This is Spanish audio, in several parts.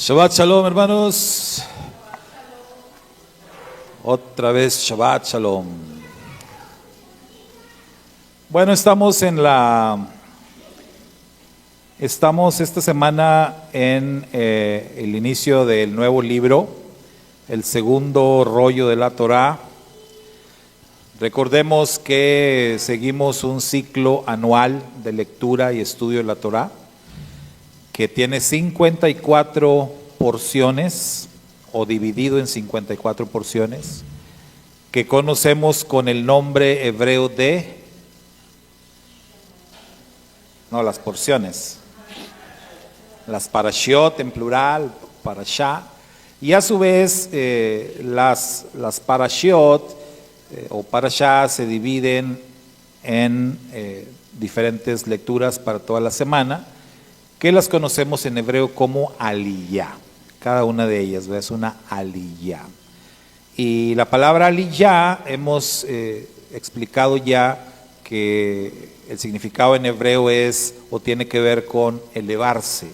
Shabbat Shalom, hermanos. Otra vez Shabbat Shalom. Bueno, estamos esta semana en el inicio del nuevo libro, el segundo rollo de la Torá. Recordemos que seguimos un ciclo anual de lectura y estudio de la Torá, que tiene 54 porciones, o dividido en 54 porciones, que conocemos con el nombre hebreo de, las porciones, las parashiot en plural, parashá, y a su vez las parashiot o parashá se dividen en diferentes lecturas para toda la semana, que las conocemos en hebreo como aliyá. Cada una de ellas es una aliyá. Y la palabra aliyá hemos explicado ya que el significado en hebreo es o tiene que ver con elevarse,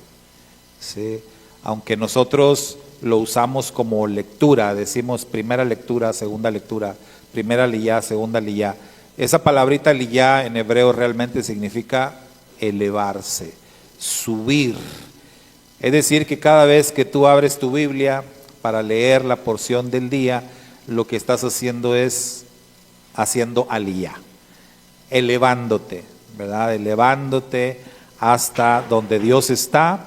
¿sí? Aunque nosotros lo usamos como lectura, decimos primera lectura, segunda lectura, primera aliyá, segunda aliyá. Esa palabrita aliyá en hebreo realmente significa elevarse, subir. Es decir, que cada vez que tú abres tu Biblia para leer la porción del día, lo que estás haciendo es haciendo aliyá, elevándote, ¿verdad? Elevándote hasta donde Dios está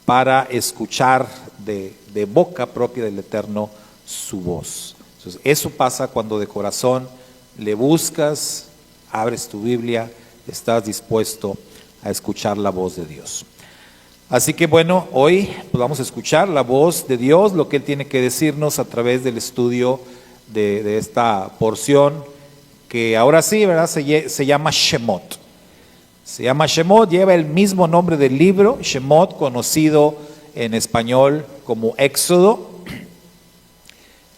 para escuchar de boca propia del Eterno su voz. Entonces, eso pasa cuando de corazón le buscas, abres tu Biblia, estás dispuesto a escuchar la voz de Dios. Así que bueno, hoy vamos a escuchar la voz de Dios, lo que Él tiene que decirnos a través del estudio de esta porción, que ahora sí, ¿verdad? Se llama Shemot. Se llama Shemot, lleva el mismo nombre del libro, Shemot, conocido en español como Éxodo,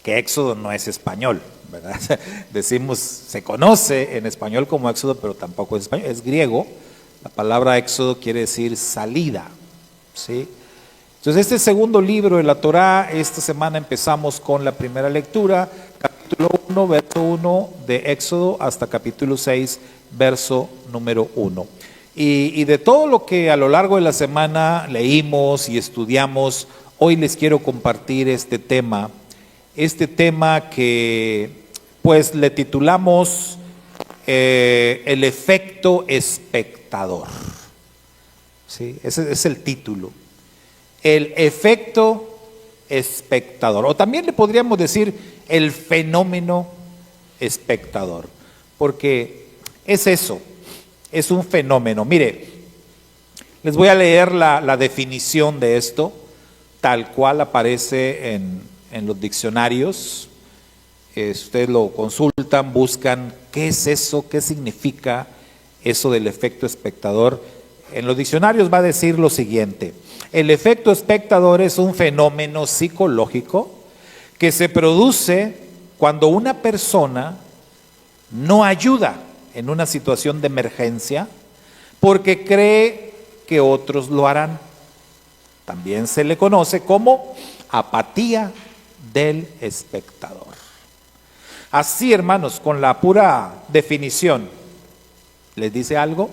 que Éxodo no es español, ¿verdad? Decimos, se conoce en español como Éxodo, pero tampoco es español, es griego. La palabra Éxodo quiere decir salida, ¿sí? Entonces, este segundo libro de la Torá, esta semana empezamos con la primera lectura, capítulo 1, verso 1 de Éxodo, hasta capítulo 6, verso número 1. Y de todo lo que a lo largo de la semana leímos y estudiamos, hoy les quiero compartir este tema que pues le titulamos el efecto espectador. ¿Sí? Ese es el título. El efecto espectador. O también le podríamos decir el fenómeno espectador. Porque es eso, es un fenómeno. Mire, les voy a leer la definición de esto, tal cual aparece en los diccionarios. Ustedes lo consultan, buscan qué es eso, qué significa eso del efecto espectador. En los diccionarios va a decir lo siguiente: el efecto espectador es un fenómeno psicológico que se produce cuando una persona no ayuda en una situación de emergencia porque cree que otros lo harán. También se le conoce como apatía del espectador. Así, hermanos, con la pura definición, ¿les dice algo?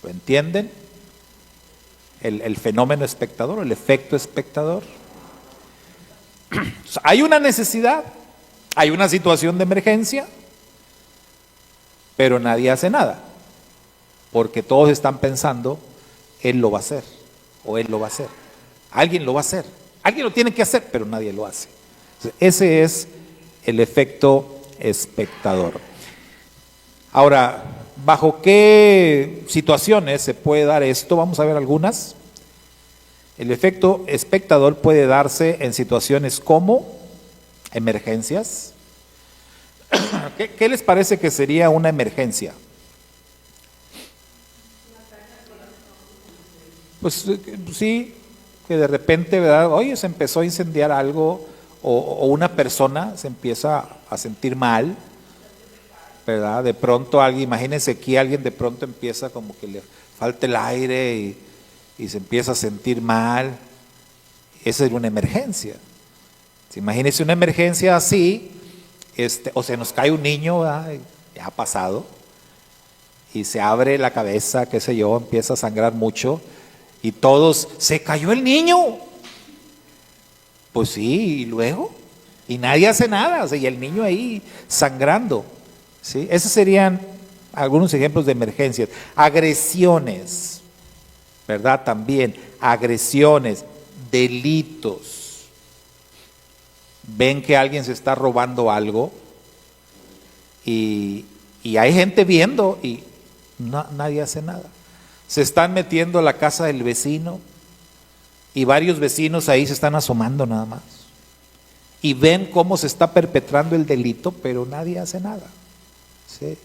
¿Lo entienden? El fenómeno espectador, el efecto espectador. Hay una necesidad, hay una situación de emergencia, pero nadie hace nada, porque todos están pensando, él lo va a hacer, o él lo va a hacer. Alguien lo va a hacer, alguien lo tiene que hacer, pero nadie lo hace. Ese es el efecto espectador. Ahora, ¿bajo qué situaciones se puede dar esto? Vamos a ver algunas. El efecto espectador puede darse en situaciones como emergencias. ¿Qué les parece que sería una emergencia? Pues sí, que de repente, ¿verdad? Oye, se empezó a incendiar algo, o una persona se empieza a sentir mal, ¿verdad? De pronto alguien, imagínense que alguien de pronto empieza como que le falta el aire y se empieza a sentir mal, esa es una emergencia. Imagínense una emergencia así, o se nos cae un niño, ¿verdad? Ya ha pasado, y se abre la cabeza, qué sé yo, empieza a sangrar mucho, y todos, se cayó el niño. Pues sí, y luego, y nadie hace nada, o sea, y el niño ahí sangrando, ¿sí? Esos serían algunos ejemplos de emergencias. Agresiones, ¿verdad? También, agresiones, delitos. Ven que alguien se está robando algo y hay gente viendo y nadie hace nada. Se están metiendo a la casa del vecino y varios vecinos ahí se están asomando nada más. Y ven cómo se está perpetrando el delito, pero nadie hace nada. ¿Sí?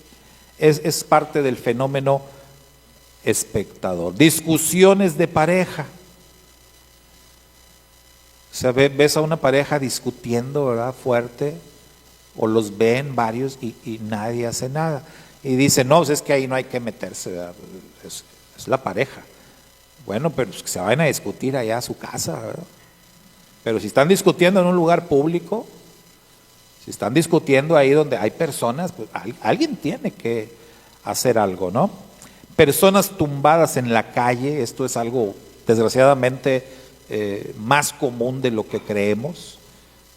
Es parte del fenómeno espectador. Discusiones de pareja. O sea, ves a una pareja discutiendo, ¿verdad? Fuerte, o los ven varios y nadie hace nada. Y dicen, no, pues es que ahí no hay que meterse, ¿verdad? Es la pareja. Bueno, pero pues que se vayan a discutir allá a su casa, ¿verdad? Pero si están discutiendo en un lugar público, si están discutiendo ahí donde hay personas, pues alguien tiene que hacer algo, ¿no? Personas tumbadas en la calle, esto es algo desgraciadamente más común de lo que creemos,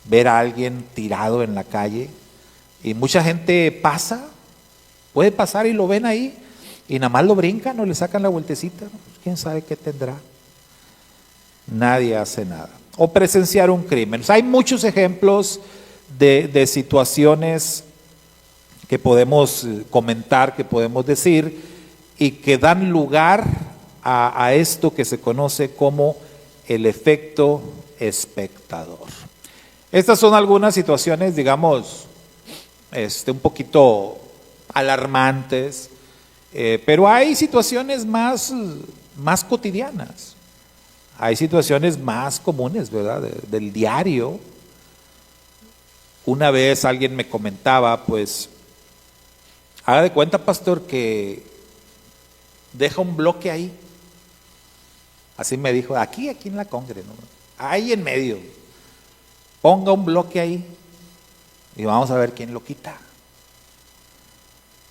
ver a alguien tirado en la calle, y mucha gente puede pasar y lo ven ahí, y nada más lo brincan o le sacan la vueltecita, ¿no? Pues quién sabe qué tendrá. Nadie hace nada. O presenciar un crimen. O sea, hay muchos ejemplos de situaciones que podemos comentar, que podemos decir, y que dan lugar a esto que se conoce como el efecto espectador. Estas son algunas situaciones, digamos, un poquito alarmantes, pero hay situaciones más cotidianas, hay situaciones más comunes, ¿verdad? Del diario. Una vez alguien me comentaba, pues, haga de cuenta, pastor, que deja un bloque ahí. Así me dijo, aquí en la Congre, ¿no? Ahí en medio, ponga un bloque ahí y vamos a ver quién lo quita.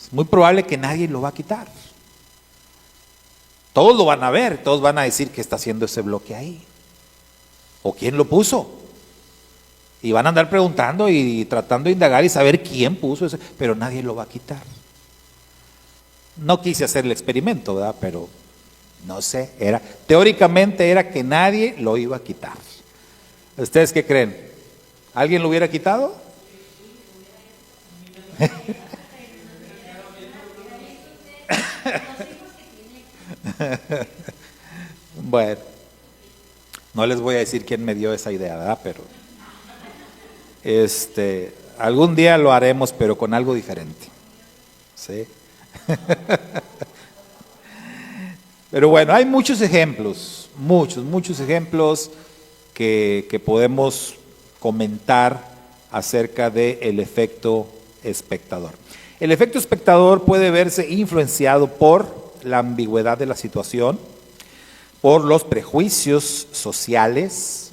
Es muy probable que nadie lo va a quitar. Todos lo van a ver, todos van a decir qué está haciendo ese bloque ahí, o quién lo puso, y van a andar preguntando y tratando de indagar y saber quién puso ese, pero nadie lo va a quitar. No quise hacer el experimento, ¿verdad? Pero no sé, teóricamente era que nadie lo iba a quitar. ¿Ustedes qué creen? ¿Alguien lo hubiera quitado? Bueno, no les voy a decir quién me dio esa idea, ¿verdad? Pero algún día lo haremos, pero con algo diferente. ¿Sí? Pero bueno, hay muchos ejemplos, muchos ejemplos que podemos comentar acerca del efecto espectador. El efecto espectador puede verse influenciado por la ambigüedad de la situación, por los prejuicios sociales.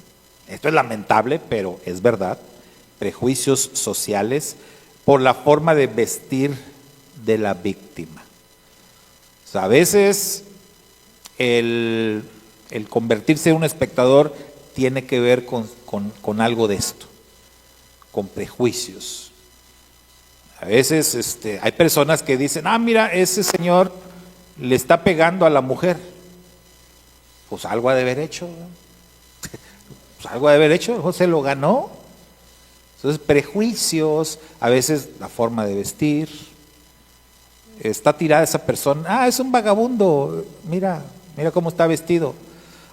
Esto es lamentable, pero es verdad. Prejuicios sociales, por la forma de vestir de la víctima. O sea, a veces el convertirse en un espectador tiene que ver con algo de esto, con prejuicios. A veces hay personas que dicen, mira, ese señor le está pegando a la mujer. Pues algo ha de haber hecho, ¿no? Pues algo ha de haber hecho, se lo ganó. Entonces, prejuicios, a veces la forma de vestir. Está tirada esa persona, es un vagabundo, mira cómo está vestido.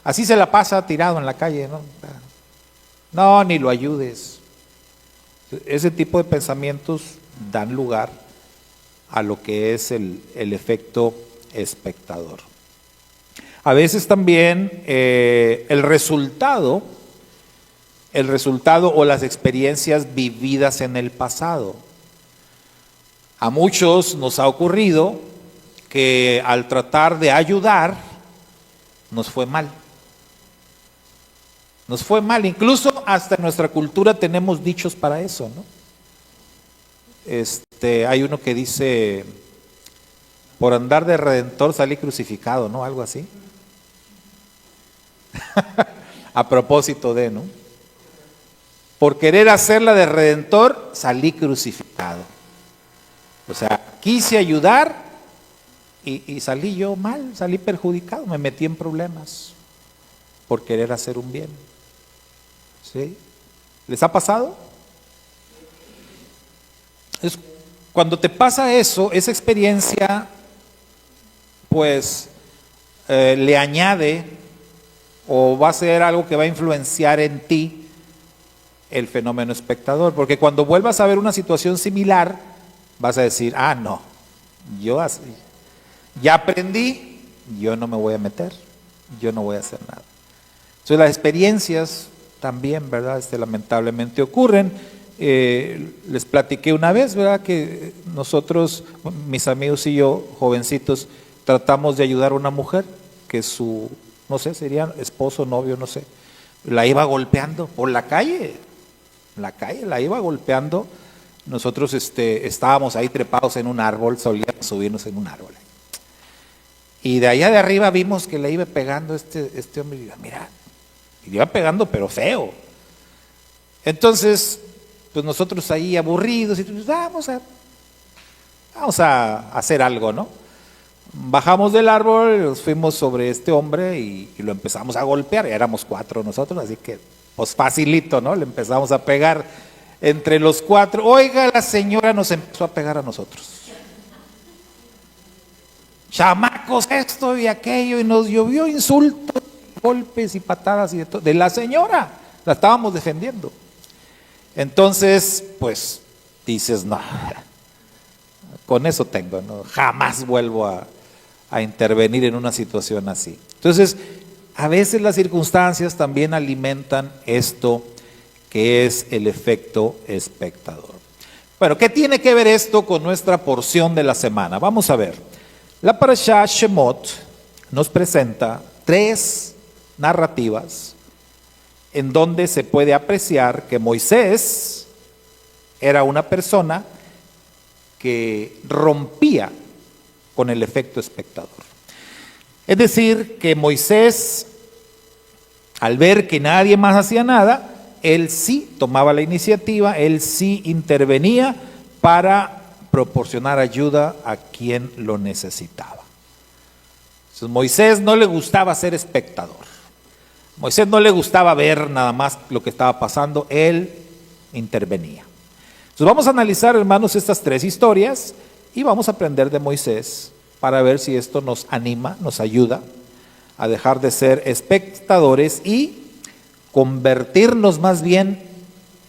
Así se la pasa tirado en la calle, ¿no? No, ni lo ayudes. Ese tipo de pensamientos dan lugar a lo que es el efecto espectador. A veces también el resultado o las experiencias vividas en el pasado. A muchos nos ha ocurrido que al tratar de ayudar nos fue mal. Nos fue mal, incluso hasta en nuestra cultura tenemos dichos para eso, ¿no? Hay uno que dice, por andar de redentor salí crucificado, ¿no? Algo así. A propósito de, ¿no? Por querer hacerla de redentor salí crucificado. O sea, quise ayudar y salí yo mal, salí perjudicado, me metí en problemas por querer hacer un bien. ¿Sí? ¿Les ha pasado? Cuando te pasa eso, esa experiencia, pues le añade o va a ser algo que va a influenciar en ti el fenómeno espectador, porque cuando vuelvas a ver una situación similar, vas a decir, ah, no, yo así, ya aprendí, yo no me voy a meter, yo no voy a hacer nada. Entonces las experiencias también, ¿verdad? Lamentablemente ocurren. Les platiqué una vez, ¿verdad? Que nosotros, mis amigos y yo, jovencitos, tratamos de ayudar a una mujer que su, no sé, sería esposo, novio, no sé, la iba golpeando por la calle, la iba golpeando. Nosotros estábamos ahí trepados en un árbol, solíamos subirnos en un árbol. Y de allá de arriba vimos que le iba pegando este hombre, y mira, y le iba pegando pero feo. Entonces, pues nosotros ahí aburridos, y pues vamos a hacer algo, ¿no? Bajamos del árbol, nos fuimos sobre este hombre y lo empezamos a golpear. Éramos 4 nosotros, así que pues facilito, ¿no? Le empezamos a pegar entre los 4. Oiga, la señora nos empezó a pegar a nosotros. Chamacos, esto y aquello, y nos llovió insultos, golpes y patadas y de todo. De la señora, la estábamos defendiendo. Entonces, pues, dices, no, con eso tengo, ¿no? Jamás vuelvo a intervenir en una situación así. Entonces, a veces las circunstancias también alimentan esto que es el efecto espectador. Bueno, ¿qué tiene que ver esto con nuestra porción de la semana? Vamos a ver. La Parashá Shemot nos presenta 3 narrativas en donde se puede apreciar que Moisés era una persona que rompía con el efecto espectador. Es decir, que Moisés, al ver que nadie más hacía nada, él sí tomaba la iniciativa, él sí intervenía para proporcionar ayuda a quien lo necesitaba. Entonces, Moisés no le gustaba ser espectador. Moisés no le gustaba ver nada más lo que estaba pasando, él intervenía. Entonces vamos a analizar, hermanos, estas 3 historias y vamos a aprender de Moisés para ver si esto nos anima, nos ayuda a dejar de ser espectadores y convertirnos más bien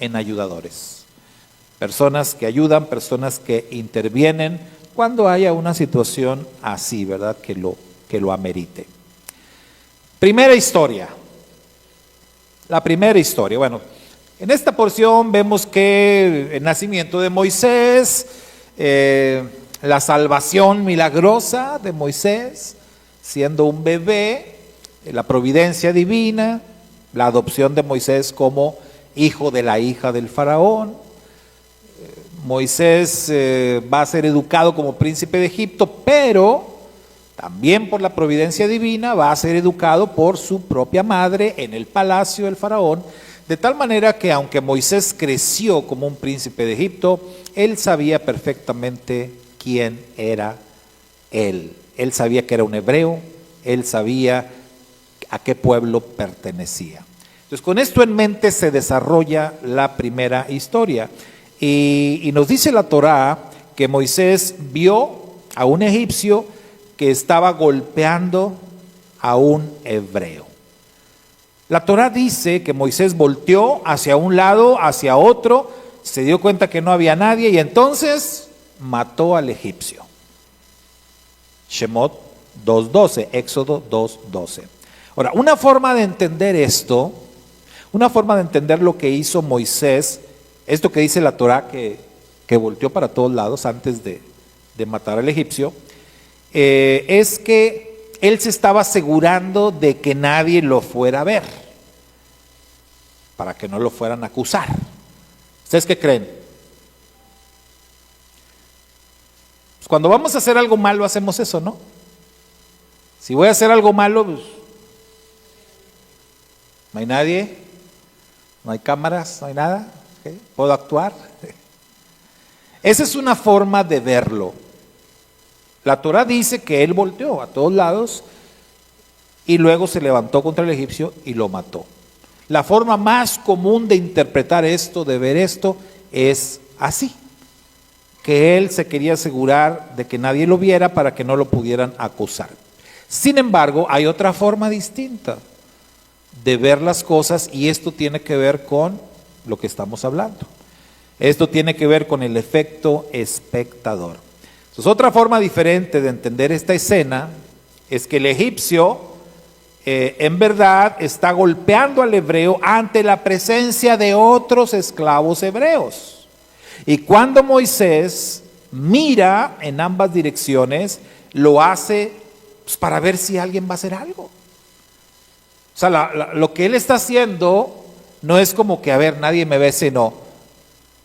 en ayudadores. Personas que ayudan, personas que intervienen cuando haya una situación así, ¿verdad? Que lo amerite. Primera historia. La primera historia. Bueno, en esta porción vemos que el nacimiento de Moisés, la salvación milagrosa de Moisés, siendo un bebé, la providencia divina, la adopción de Moisés como hijo de la hija del faraón. Moisés va a ser educado como príncipe de Egipto, pero también por la providencia divina va a ser educado por su propia madre en el palacio del faraón, de tal manera que aunque Moisés creció como un príncipe de Egipto, él sabía perfectamente quién era él. Él sabía que era un hebreo, él sabía a qué pueblo pertenecía. Entonces, con esto en mente se desarrolla la primera historia. Y nos dice la Torá que Moisés vio a un egipcio que estaba golpeando a un hebreo. La Torá dice que Moisés volteó hacia un lado, hacia otro, se dio cuenta que no había nadie y entonces mató al egipcio. Shemot 2:12, Éxodo 2:12. Ahora, una forma de entender esto, una forma de entender lo que hizo Moisés, esto que dice la Torá que volteó para todos lados antes de matar al egipcio, es que él se estaba asegurando de que nadie lo fuera a ver. para que no lo fueran a acusar. ¿Ustedes qué creen? Pues cuando vamos a hacer algo malo hacemos eso, ¿no? Si voy a hacer algo malo, pues no hay nadie, no hay cámaras, no hay nada, ¿okay? ¿Puedo actuar? Esa es una forma de verlo. La Torah dice que él volteó a todos lados y luego se levantó contra el egipcio y lo mató. La forma más común de interpretar esto, de ver esto, es así. Que él se quería asegurar de que nadie lo viera para que no lo pudieran acusar. Sin embargo, hay otra forma distinta de ver las cosas y esto tiene que ver con lo que estamos hablando. Esto tiene que ver con el efecto espectador. Entonces, otra forma diferente de entender esta escena es que el egipcio en verdad está golpeando al hebreo ante la presencia de otros esclavos hebreos. Y cuando Moisés mira en ambas direcciones, lo hace pues, para ver si alguien va a hacer algo. O sea, lo que él está haciendo no es como que, a ver, nadie me ve, sino,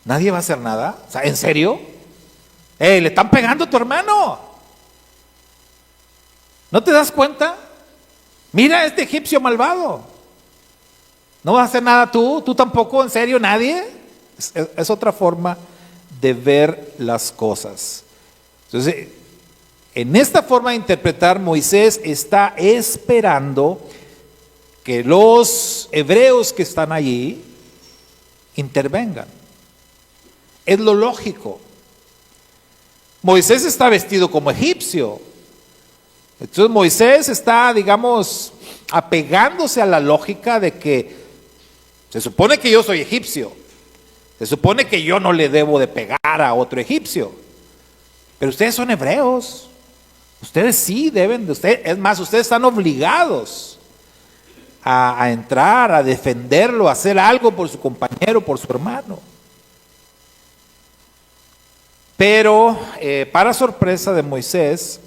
nadie va a hacer nada. O sea, ¿en serio? Le están pegando a tu hermano. ¿No te das cuenta? Mira a este egipcio malvado. ¿No vas a hacer nada tú? ¿Tú tampoco? ¿En serio? ¿Nadie? Es otra forma de ver las cosas. Entonces, en esta forma de interpretar, Moisés está esperando que los hebreos que están allí intervengan. Es lo lógico. Moisés está vestido como egipcio. Entonces Moisés está, digamos, apegándose a la lógica de que se supone que yo soy egipcio. Se supone que yo no le debo de pegar a otro egipcio. Pero ustedes son hebreos. Ustedes sí deben de ustedes. Es más, ustedes están obligados a entrar, a defenderlo, a hacer algo por su compañero, por su hermano. Pero para sorpresa de Moisés,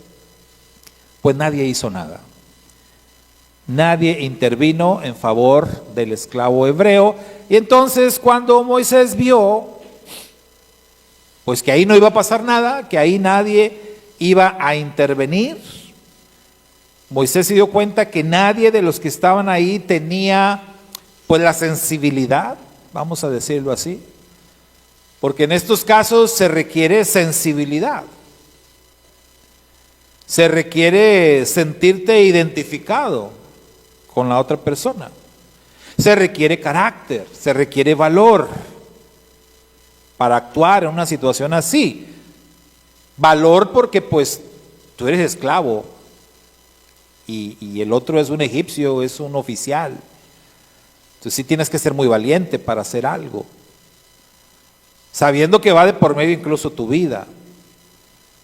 pues nadie hizo nada. Nadie intervino en favor del esclavo hebreo. Y entonces cuando Moisés vio, pues que ahí no iba a pasar nada, que ahí nadie iba a intervenir, Moisés se dio cuenta que nadie de los que estaban ahí tenía pues la sensibilidad, vamos a decirlo así, porque en estos casos se requiere sensibilidad. Se requiere sentirte identificado con la otra persona. Se requiere carácter, se requiere valor para actuar en una situación así. Valor porque pues tú eres esclavo y el otro es un egipcio, es un oficial. Entonces sí tienes que ser muy valiente para hacer algo, sabiendo que va de por medio incluso tu vida.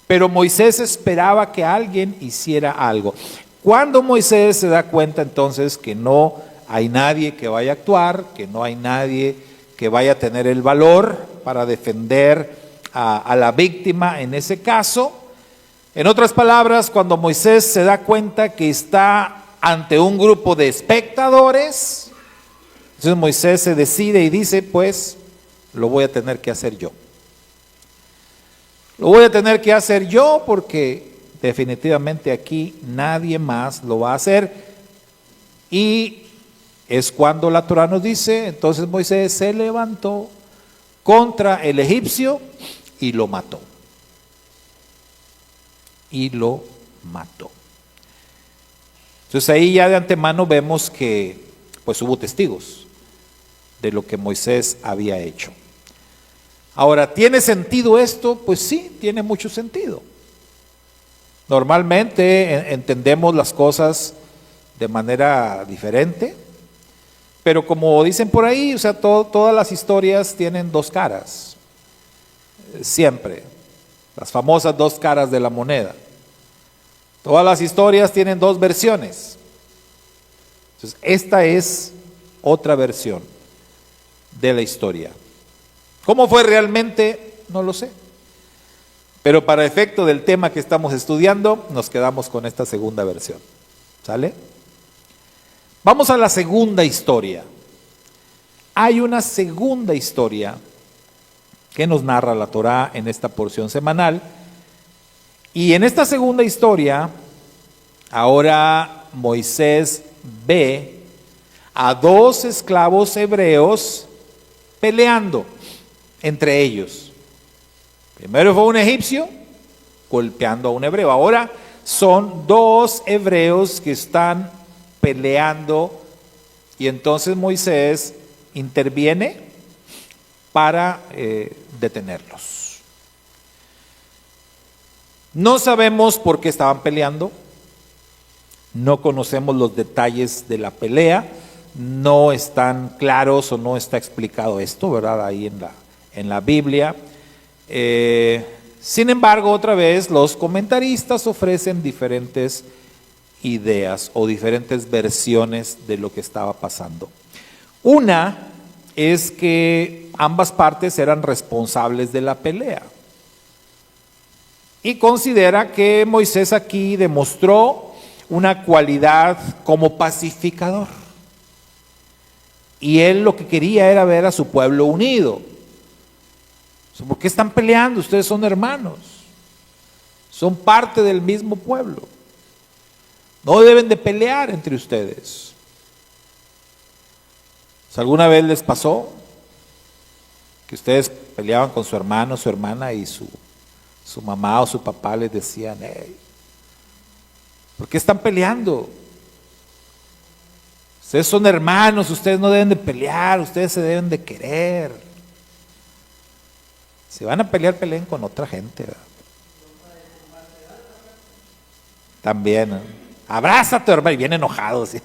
Pero Moisés esperaba que alguien hiciera algo. Cuando Moisés se da cuenta entonces que no hay nadie que vaya a actuar, que no hay nadie que vaya a tener el valor para defender a la víctima en ese caso, en otras palabras, cuando Moisés se da cuenta que está ante un grupo de espectadores, entonces Moisés se decide y dice, pues lo voy a tener que hacer yo. Lo voy a tener que hacer yo porque definitivamente aquí nadie más lo va a hacer. Y es cuando la Torah nos dice, entonces Moisés se levantó contra el egipcio y lo mató. Y lo mató. Entonces ahí ya de antemano vemos que pues hubo testigos de lo que Moisés había hecho. Ahora, ¿tiene sentido esto? Pues sí, tiene mucho sentido. Normalmente entendemos las cosas de manera diferente, pero como dicen por ahí, o sea, todas las historias tienen dos caras. Siempre. Las famosas dos caras de la moneda. Todas las historias tienen dos versiones. Entonces, esta es otra versión de la historia. ¿Cómo fue realmente? No lo sé. Pero para efecto del tema que estamos estudiando, nos quedamos con esta segunda versión. ¿Sale? Vamos a la segunda historia. hay una segunda historia que nos narra la Torá en esta porción semanal. Y en esta segunda historia, ahora Moisés ve a dos esclavos hebreos peleando entre ellos. Primero fue un egipcio golpeando a un hebreo. Ahora son dos hebreos que están peleando, y entonces Moisés interviene para detenerlos. No sabemos por qué estaban peleando, no conocemos los detalles de la pelea, no están claros o no está explicado esto, ¿verdad? Ahí en la Biblia. Sin embargo, otra vez los comentaristas ofrecen diferentes ideas o diferentes versiones de lo que estaba pasando. Una es que ambas partes eran responsables de la pelea. Y considera que Moisés aquí demostró una cualidad como pacificador. Y él lo que quería era ver a su pueblo unido. ¿Por qué están peleando? Ustedes son hermanos. Son parte del mismo pueblo. No deben de pelear entre ustedes. ¿Alguna vez les pasó que ustedes peleaban con su hermano, su hermana, y su mamá o su papá les decían: hey, ¿por qué están peleando? Ustedes son hermanos, ustedes no deben de pelear, ustedes se deben de querer. Si van a pelear, peleen con otra gente, ¿verdad? También, ¿no? Abraza a tu hermano, y bien enojado, ¿sí?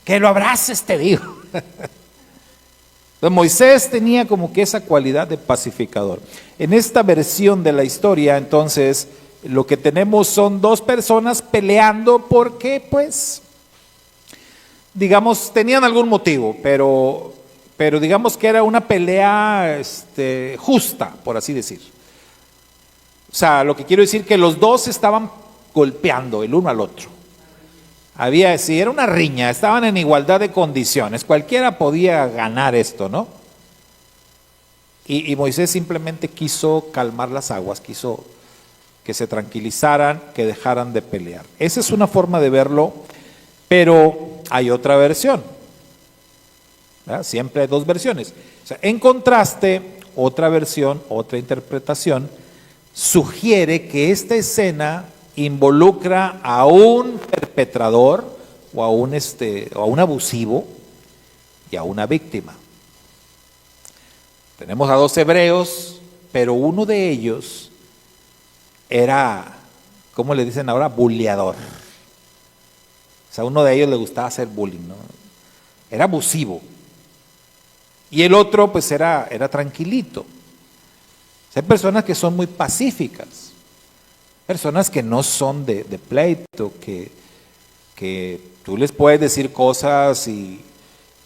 Que lo abraces, te digo. Entonces, Moisés tenía como que esa cualidad de pacificador. En esta versión de la historia, entonces, lo que tenemos son dos personas peleando porque, pues, digamos, tenían algún motivo, pero digamos que era una pelea justa, por así decir. O sea, lo que quiero decir que los dos estaban golpeando el uno al otro. Era una riña, estaban en igualdad de condiciones, cualquiera podía ganar esto, ¿no? Y Moisés simplemente quiso calmar las aguas, quiso que se tranquilizaran, que dejaran de pelear. Esa es una forma de verlo, pero hay otra versión, ¿verdad? Siempre hay dos versiones. O sea, en contraste, otra versión, otra interpretación, sugiere que esta escena involucra a un perpetrador o a un abusivo y a una víctima. Tenemos a dos hebreos, pero uno de ellos era, ¿cómo le dicen ahora? Buleador. O sea, uno de ellos le gustaba hacer bullying, ¿no? Era abusivo. Y el otro pues era tranquilito. O sea, hay personas que son muy pacíficas. Personas que no son de pleito, que tú les puedes decir cosas y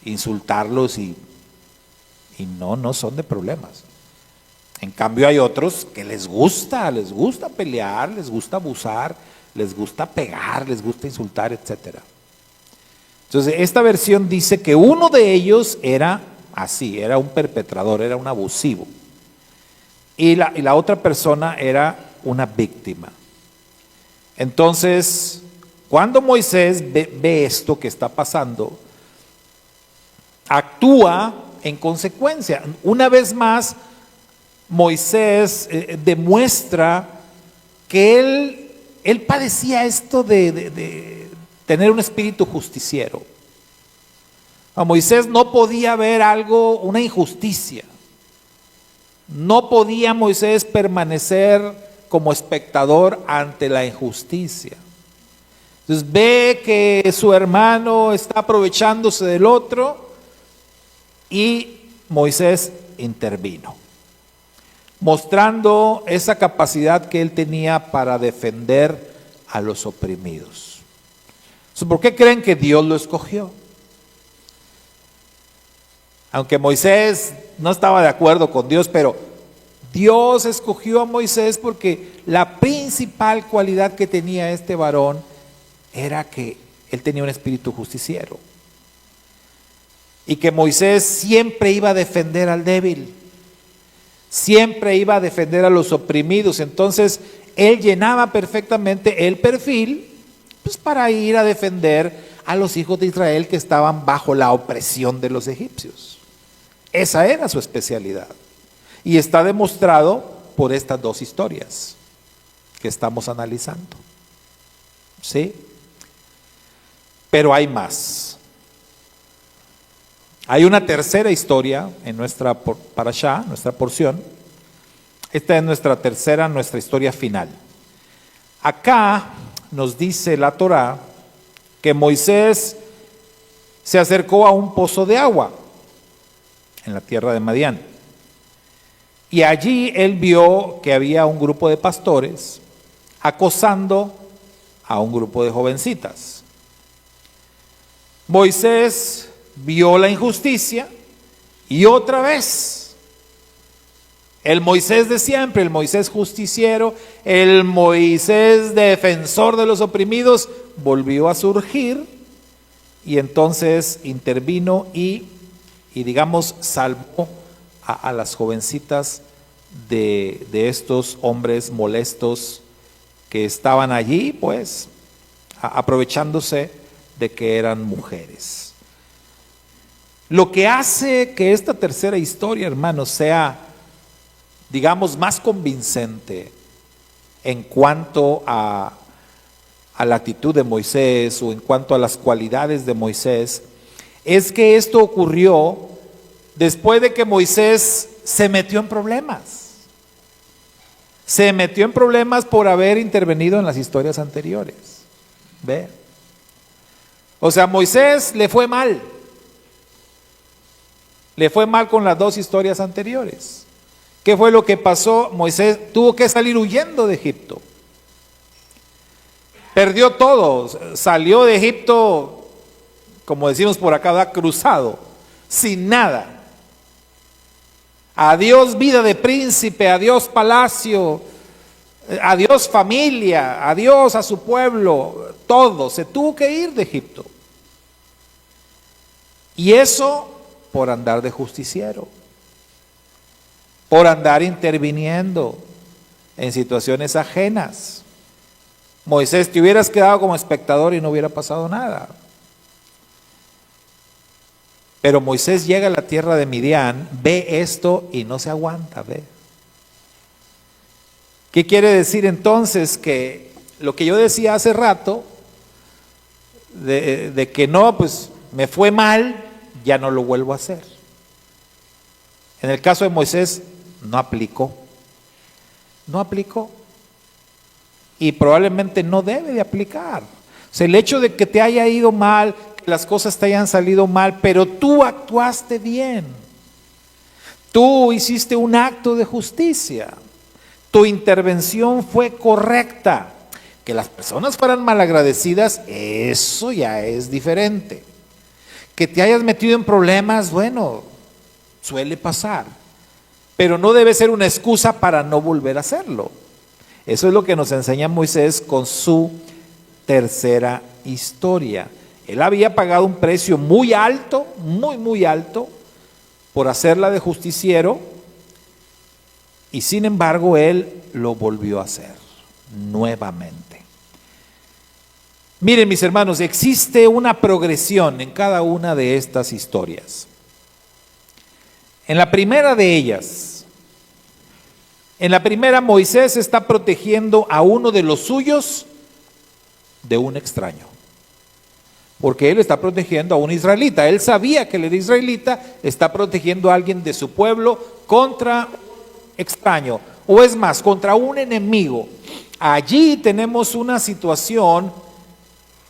insultarlos y no son de problemas. En cambio hay otros que les gusta pelear, les gusta abusar, les gusta pegar, les gusta insultar, etc. Entonces, esta versión dice que uno de ellos era así, era un perpetrador, era un abusivo. Y la otra persona era una víctima. Entonces, cuando Moisés ve esto que está pasando, actúa en consecuencia. Una vez más, Moisés demuestra que él padecía esto de tener un espíritu justiciero. A Moisés no podía ver algo, una injusticia. No podía Moisés permanecer como espectador ante la injusticia. Entonces ve que su hermano está aprovechándose del otro y Moisés intervino, mostrando esa capacidad que él tenía para defender a los oprimidos. Entonces, ¿por qué creen que Dios lo escogió? Aunque Moisés no estaba de acuerdo con Dios, pero Dios escogió a Moisés porque la principal cualidad que tenía este varón era que él tenía un espíritu justiciero. y que Moisés siempre iba a defender al débil, siempre iba a defender a los oprimidos. Entonces él llenaba perfectamente el perfil, pues, para ir a defender a los hijos de Israel que estaban bajo la opresión de los egipcios. Esa era su especialidad, y está demostrado por estas dos historias que estamos analizando. ¿Sí? Pero hay más. Hay una tercera historia en nuestra parashá, nuestra porción. Esta es nuestra historia final. Acá nos dice la Torá que Moisés se acercó a un pozo de agua en la tierra de Madián. Y allí él vio que había un grupo de pastores acosando a un grupo de jovencitas. Moisés vio la injusticia y otra vez el Moisés de siempre, el Moisés justiciero, el Moisés defensor de los oprimidos, volvió a surgir, y entonces intervino y digamos salvó a las jovencitas de estos hombres molestos que estaban allí, pues aprovechándose de que eran mujeres. Lo que hace que esta tercera historia, hermanos, sea, digamos, más convincente en cuanto a la actitud de Moisés o en cuanto a las cualidades de Moisés, es que esto ocurrió después de que Moisés se metió en problemas. Se metió en problemas por haber intervenido en las historias anteriores. ¿Ve? O sea, Moisés le fue mal. Le fue mal con las dos historias anteriores. ¿Qué fue lo que pasó? Moisés tuvo que salir huyendo de Egipto. Perdió todo. Salió de Egipto, como decimos por acá, cruzado, sin nada. Adiós vida de príncipe, adiós palacio, adiós familia, adiós a su pueblo, todo. Se tuvo que ir de Egipto. Y eso por andar de justiciero, por andar interviniendo en situaciones ajenas. Moisés, te hubieras quedado como espectador y no hubiera pasado nada. Pero Moisés llega a la tierra de Midian, ve esto y no se aguanta, ve. ¿Qué quiere decir entonces? Que lo que yo decía hace rato, de que no, pues me fue mal, ya no lo vuelvo a hacer. En el caso de Moisés, no aplicó. No aplicó. Y probablemente no debe de aplicar. O sea, el hecho de que te haya ido mal, que las cosas te hayan salido mal, pero tú actuaste bien. Tú hiciste un acto de justicia. Tu intervención fue correcta. Que las personas fueran malagradecidas, eso ya es diferente. Que te hayas metido en problemas, bueno, suele pasar. Pero no debe ser una excusa para no volver a hacerlo. Eso es lo que nos enseña Moisés con su tercera historia. Él había pagado un precio muy alto, muy alto, por hacerla de justiciero, y sin embargo él lo volvió a hacer nuevamente. Miren, mis hermanos, existe una progresión en cada una de estas historias. En la primera de ellas, Moisés está protegiendo a uno de los suyos de un extraño. Porque él está protegiendo a un israelita. Él sabía que él era israelita, está protegiendo a alguien de su pueblo contra un extraño. O es más, contra un enemigo. Allí tenemos una situación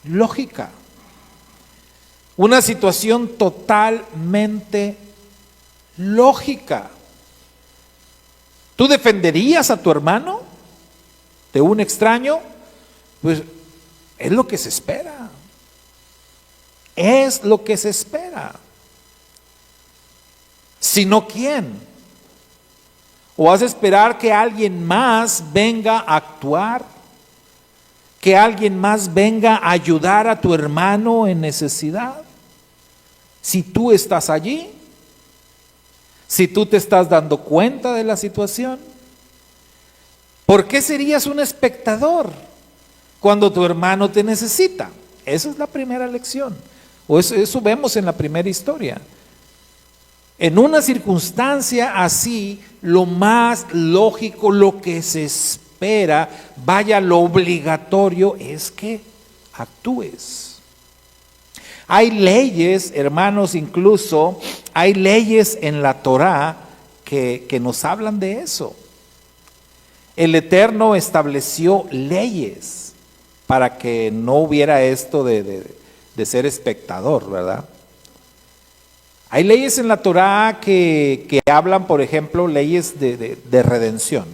lógica. Una situación totalmente lógica. ¿Tú defenderías a tu hermano de un extraño? Pues es lo que se espera. Es lo que se espera. Si no, ¿quién? ¿O vas a esperar que alguien más venga a actuar? ¿Que alguien más venga a ayudar a tu hermano en necesidad? Si tú estás allí, si tú te estás dando cuenta de la situación, ¿por qué serías un espectador cuando tu hermano te necesita? Esa es la primera lección. O eso vemos en la primera historia. En una circunstancia así, lo más lógico, lo que se espera, vaya, lo obligatorio es que actúes. Hay leyes, hermanos, incluso hay leyes en la Torá que nos hablan de eso. El Eterno estableció leyes para que no hubiera esto de ser espectador, ¿verdad? Hay leyes en la Torá que hablan, por ejemplo, leyes de redención.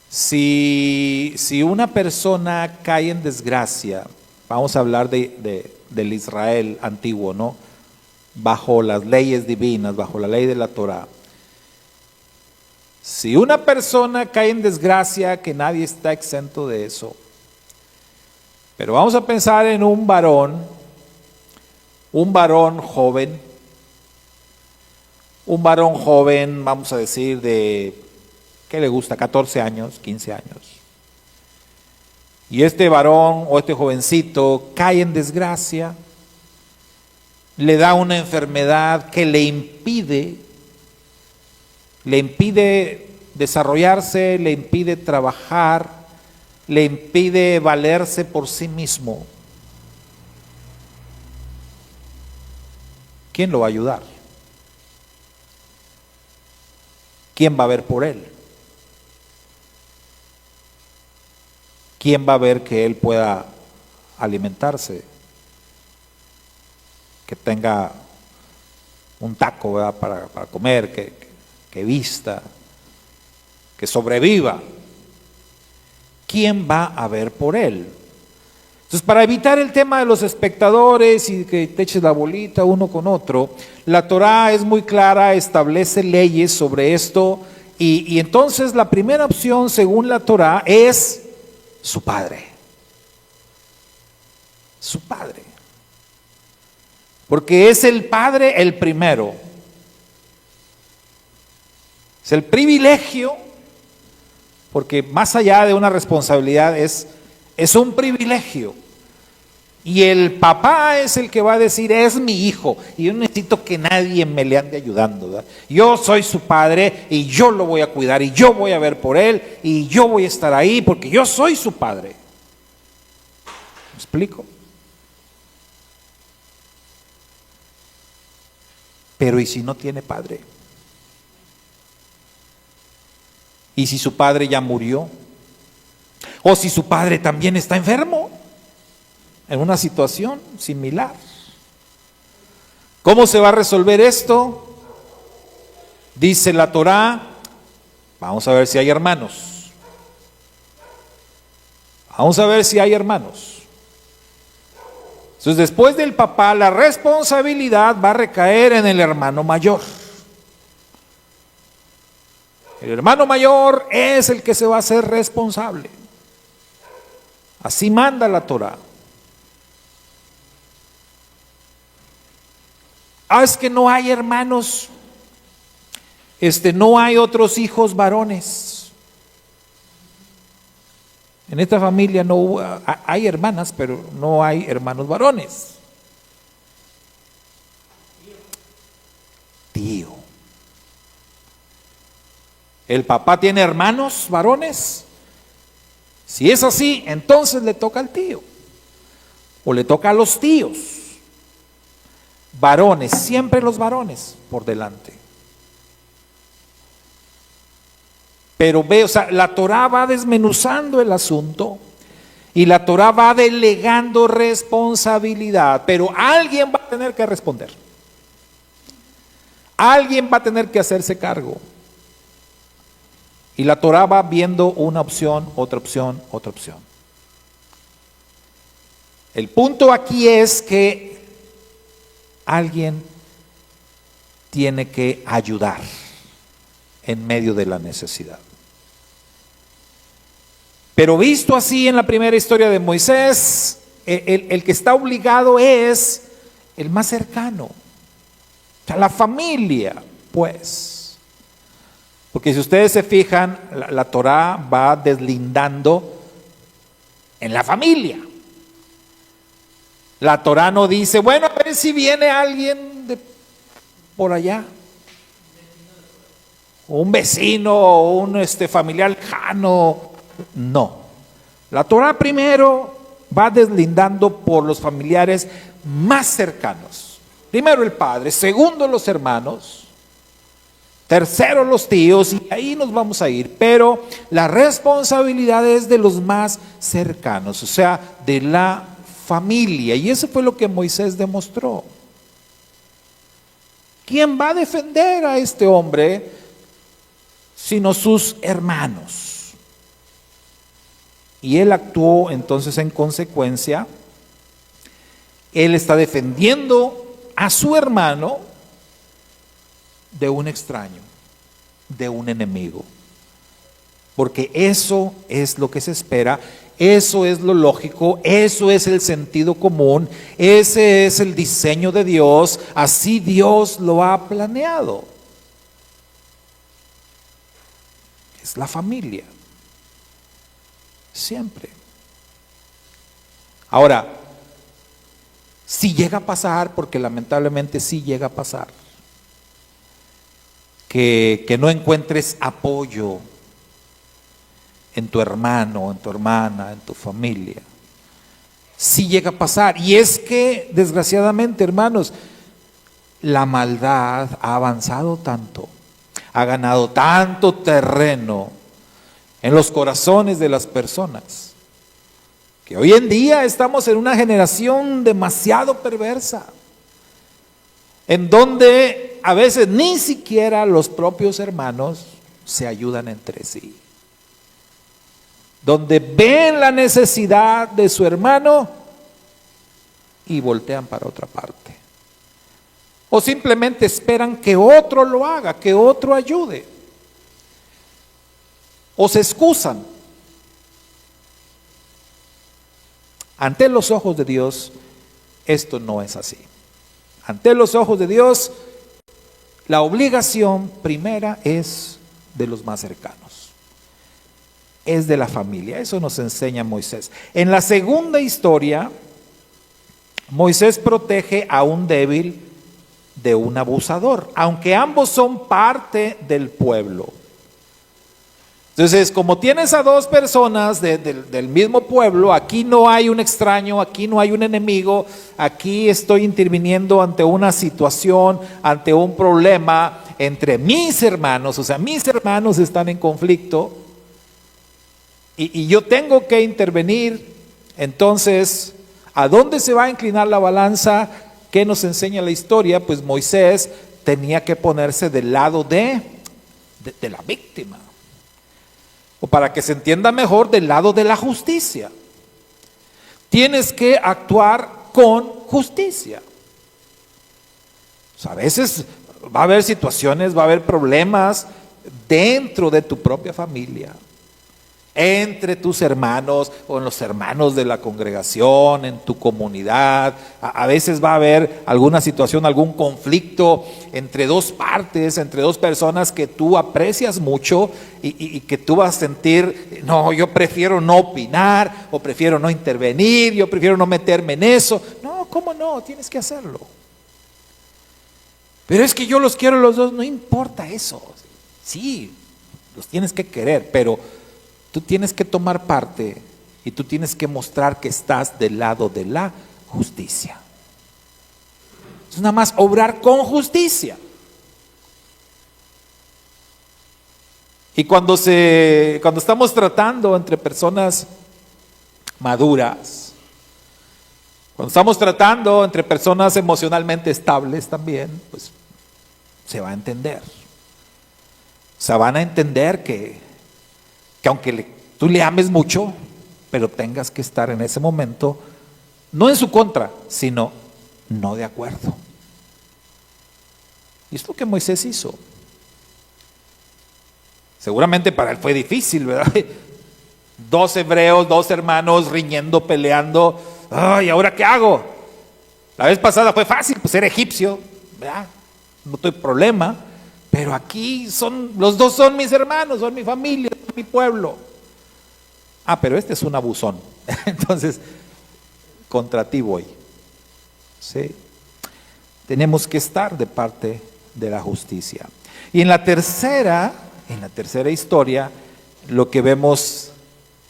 Si una persona cae en desgracia, vamos a hablar del Israel antiguo, ¿no? Bajo las leyes divinas, bajo la ley de la Torá. Si una persona cae en desgracia, que nadie está exento de eso. Pero vamos a pensar en un varón joven, vamos a decir de, ¿qué le gusta? 14 años, 15 años. Y este varón o este jovencito cae en desgracia, le da una enfermedad que le impide desarrollarse, le impide trabajar, le impide valerse por sí mismo. ¿Quién lo va a ayudar? ¿Quién va a ver por él? ¿Quién va a ver que él pueda alimentarse? Que tenga un taco, ¿verdad? para comer, que vista, que sobreviva. ¿Quién va a ver por él? Entonces, para evitar el tema de los espectadores y que te eches la bolita uno con otro, la Torá es muy clara, establece leyes sobre esto, y entonces la primera opción, según la Torá, es su padre. Su padre. Porque es el padre el primero. Es el privilegio, porque más allá de una responsabilidad es un privilegio. Y el papá es el que va a decir, es mi hijo, y yo no necesito que nadie me le ande ayudando, ¿verdad? Yo soy su padre y yo lo voy a cuidar y yo voy a ver por él y yo voy a estar ahí porque yo soy su padre. ¿Me explico? Pero ¿y si no tiene padre? ¿Y si su padre ya murió? ¿O si su padre también está enfermo? En una situación similar. ¿Cómo se va a resolver esto? Dice la Torá, vamos a ver si hay hermanos. Vamos a ver si hay hermanos. Entonces, después del papá, la responsabilidad va a recaer en el hermano mayor. El hermano mayor es el que se va a hacer responsable. Así manda la Torá. Es que no hay hermanos, no hay otros hijos varones. En esta familia no hay hermanas, pero no hay hermanos varones. Tío. ¿El papá tiene hermanos varones? Si es así, entonces le toca al tío. O le toca a los tíos. Varones, siempre los varones por delante. Pero ve, o sea, la Torá va desmenuzando el asunto y la Torá va delegando responsabilidad, pero alguien va a tener que responder. Alguien va a tener que hacerse cargo. Y la Torá va viendo una opción, otra opción, otra opción. El punto aquí es que alguien tiene que ayudar en medio de la necesidad. Pero visto así en la primera historia de Moisés, el que está obligado es el más cercano, o sea, la familia, pues. Porque si ustedes se fijan, la Torá va deslindando en la familia. La Torá no dice, bueno, a ver si viene alguien de por allá, o un vecino, o un familiar lejano. No. La Torá primero va deslindando por los familiares más cercanos. Primero el padre, segundo los hermanos, tercero los tíos, y ahí nos vamos a ir. Pero la responsabilidad es de los más cercanos, o sea, de la familia. Y eso fue lo que Moisés demostró. ¿Quién va a defender a este hombre sino sus hermanos? Y él actuó entonces en consecuencia. Él está defendiendo a su hermano de un extraño, de un enemigo. Porque eso es lo que se espera, eso es lo lógico, eso es el sentido común, ese es el diseño de Dios, así Dios lo ha planeado. Es la familia, siempre. Ahora, si llega a pasar, porque lamentablemente sí llega a pasar, que no encuentres apoyo en tu hermano, en tu hermana, en tu familia. Sí llega a pasar. Y es que, desgraciadamente, hermanos, la maldad ha avanzado tanto, ha ganado tanto terreno en los corazones de las personas, que hoy en día estamos en una generación demasiado perversa, en donde a veces ni siquiera los propios hermanos se ayudan entre sí. Donde ven la necesidad de su hermano y voltean para otra parte. O simplemente esperan que otro lo haga, que otro ayude. O se excusan. Ante los ojos de Dios, esto no es así. Ante los ojos de Dios, la obligación primera es de los más cercanos. Es de la familia. Eso nos enseña Moisés. En la segunda historia, Moisés protege a un débil de un abusador, aunque ambos son parte del pueblo. Entonces, como tienes a dos personas del mismo pueblo, aquí no hay un extraño, aquí no hay un enemigo, aquí estoy interviniendo ante una situación, ante un problema entre mis hermanos, o sea, mis hermanos están en conflicto. Y yo tengo que intervenir. Entonces, ¿a dónde se va a inclinar la balanza? ¿Qué nos enseña la historia? Pues Moisés tenía que ponerse del lado de la víctima. O para que se entienda mejor, del lado de la justicia. Tienes que actuar con justicia. O sea, a veces va a haber situaciones, va a haber problemas dentro de tu propia familia, entre tus hermanos o en los hermanos de la congregación, en tu comunidad. A veces va a haber alguna situación, algún conflicto entre dos partes, entre dos personas que tú aprecias mucho y que tú vas a sentir, no, yo prefiero no opinar, o prefiero no intervenir, yo prefiero no meterme en eso. No, ¿cómo no? Tienes que hacerlo. Pero es que yo los quiero los dos, no importa eso. Sí, los tienes que querer, pero tú tienes que tomar parte y tú tienes que mostrar que estás del lado de la justicia. Es nada más obrar con justicia. Y cuando estamos tratando entre personas maduras, cuando estamos tratando entre personas emocionalmente estables también, pues se va a entender. O sea, van a entender que aunque tú le ames mucho, pero tengas que estar en ese momento, no en su contra, sino no de acuerdo. Y es lo que Moisés hizo. Seguramente para él fue difícil, ¿verdad? Dos hebreos, dos hermanos riñendo, peleando. Ay, ¿ahora qué hago? La vez pasada fue fácil, pues era egipcio, ¿verdad? No tuve problema. Pero aquí los dos son mis hermanos, son mi familia, son mi pueblo. Ah, pero este es un abusón. Entonces, contra ti voy. ¿Sí? Tenemos que estar de parte de la justicia. Y en la tercera historia, lo que vemos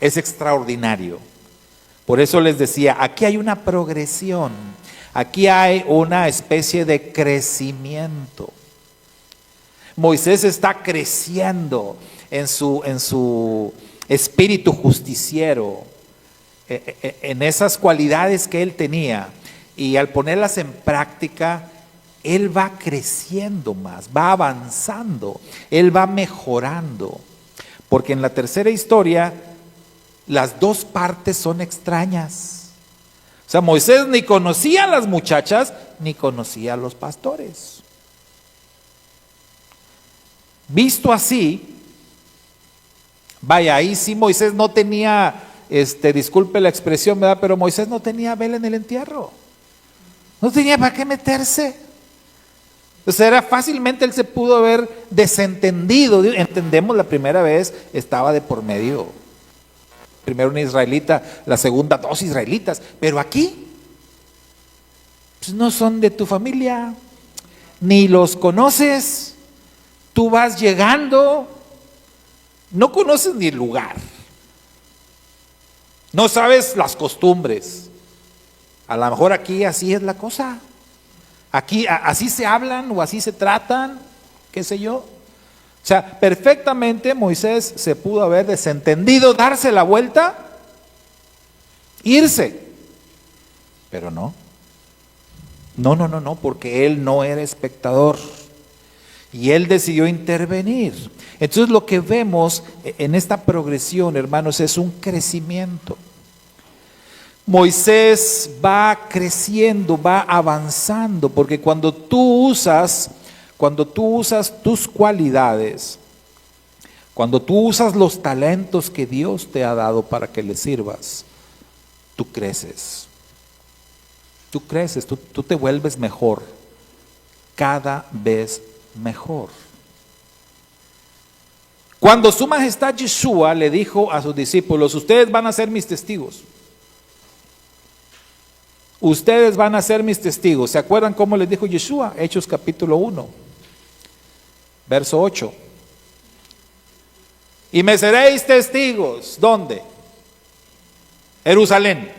es extraordinario. Por eso les decía, aquí hay una progresión, aquí hay una especie de crecimiento. Moisés está creciendo en su espíritu justiciero, en esas cualidades que él tenía, y al ponerlas en práctica, él va creciendo más, va avanzando, él va mejorando, porque en la tercera historia las dos partes son extrañas. O sea, Moisés ni conocía a las muchachas, ni conocía a los pastores. Visto así, vaya, ahí sí Moisés no tenía, disculpe la expresión, ¿verdad? Pero Moisés no tenía vela en el entierro. No tenía para qué meterse. O sea, fácilmente él se pudo haber desentendido. Entendemos, la primera vez estaba de por medio. Primero un israelita, la segunda dos israelitas. Pero aquí, pues no son de tu familia, ni los conoces. Tú vas llegando, no conoces ni el lugar, no sabes las costumbres. A lo mejor aquí así es la cosa. Aquí así se hablan o así se tratan, qué sé yo. O sea, perfectamente Moisés se pudo haber desentendido, darse la vuelta, irse. Pero no. No, porque él no era espectador. Y él decidió intervenir. Entonces lo que vemos en esta progresión, hermanos, es un crecimiento. Moisés va creciendo, va avanzando, porque cuando tú usas tus cualidades, cuando tú usas los talentos que Dios te ha dado para que le sirvas, tú creces. Tú creces, tú te vuelves mejor, cada vez mejor. Cuando su majestad Yeshua le dijo a sus discípulos, ustedes van a ser mis testigos. Ustedes van a ser mis testigos. ¿Se acuerdan cómo les dijo Yeshua? Hechos capítulo 1, verso 8. Y me seréis testigos. ¿Dónde? Jerusalén,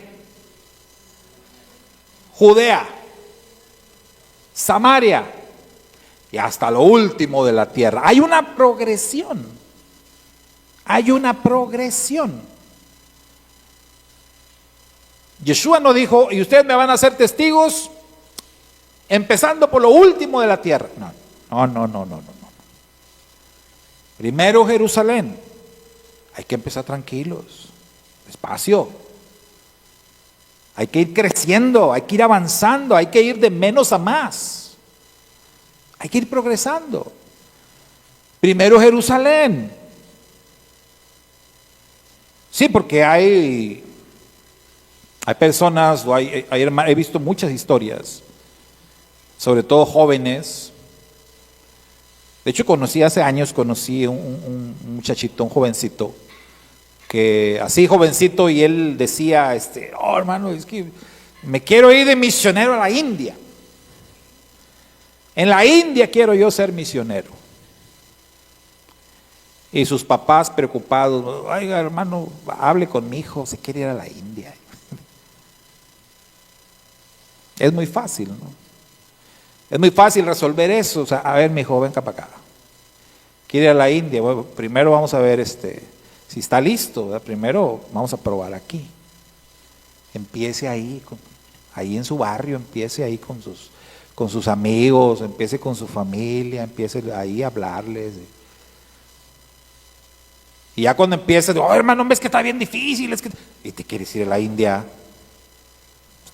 Judea, Samaria y hasta lo último de la tierra. Hay una progresión. Hay una progresión. Yeshua no dijo, y ustedes me van a hacer testigos empezando por lo último de la tierra. No. Primero Jerusalén. Hay que empezar tranquilos, despacio. Hay que ir creciendo, hay que ir avanzando, hay que ir de menos a más. Hay que ir progresando. Primero Jerusalén. Sí, porque hay personas, he visto muchas historias, sobre todo jóvenes. De hecho, hace años conocí un muchachito, un jovencito, que así jovencito, y él decía, oh hermano, es que me quiero ir de misionero a la India. En la India quiero yo ser misionero. Y sus papás preocupados, oiga hermano, hable con mi hijo, se quiere ir a la India. Es muy fácil, ¿no? Es muy fácil resolver eso. O sea, a ver, mi hijo, venga para acá. Quiere ir a la India. Bueno, primero vamos a ver si está listo, ¿verdad? Primero vamos a probar aquí. Empiece ahí en su barrio, empiece ahí con sus amigos, empiece con su familia, empiece ahí a hablarles. Y ya cuando empiece, oh hermano, ves que está bien difícil, y te quieres ir a la India.